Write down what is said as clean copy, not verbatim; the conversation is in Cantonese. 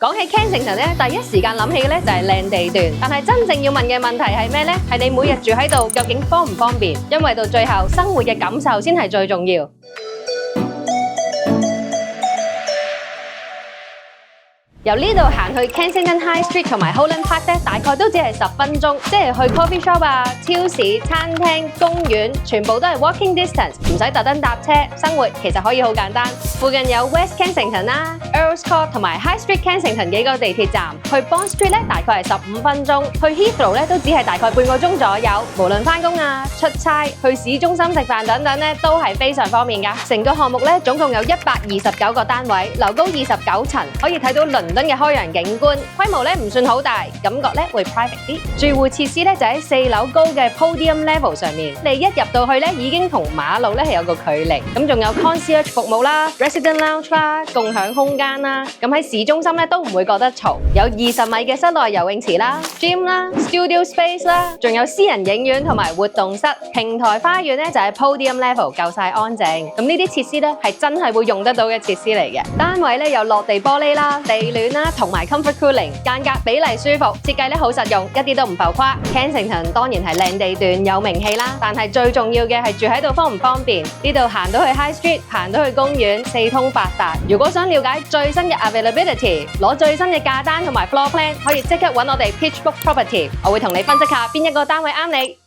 講起 Kensington 咧，第一時間諗起嘅咧就係靚地段，但係真正要問嘅問題係咩咧？係你每日住喺度究竟方唔方便？因為到最後生活嘅感受先係最重要。由呢度行去 Kensington High Street 同埋 Holland Park 咧，大概都只係10分鐘，即係去 coffee shop 啊、超市、餐廳、公園，全部都係 walking distance，唔使特登搭車。生活其實可以好簡單。附近有 West Kensington 啦、Earls Court 同埋 High Street Kensington 幾個地鐵站。去 Bond Street 咧，大概係15分鐘；去 Heathrow 咧，都只係大概半個鐘左右。無論返工啊、出差、去市中心食飯等等咧，都係非常方便㗎。成個項目咧，總共有129個單位，樓高29層，可以睇到倫敦嘅開揚景觀，規模咧唔算好大，感覺咧會 private 啲。住戶設施咧就喺4樓高嘅 podium level 上面，你一入到去咧已經同馬路咧係有個距離。咁仲有 concierge 服務啦、resident lounge 啦、共享空間啦。咁喺市中心咧都唔會覺得嘈，有20米嘅室內游泳池啦、gym 啦、studio space 啦，仲有私人影院同埋活動室。平台花園咧就係 podium level， 夠晒安靜。咁呢啲設施咧係真係會用得到嘅設施嚟嘅。單位咧有落地玻璃啦、地暖啦，同埋 comfort cooling， 間隔比例舒服，設計咧好實用，一啲都唔浮誇。Kensington 當然係靚地段有名氣啦，但係最重要嘅係住喺度方唔方便。呢度行到去 High Street， 行到去公園，四通八達。如果想了解最新嘅 availability， 攞最新嘅價單同埋 floor plan， 可以即刻揾我哋 PitchBook Property， 我會同你分析下邊一個單位啱你。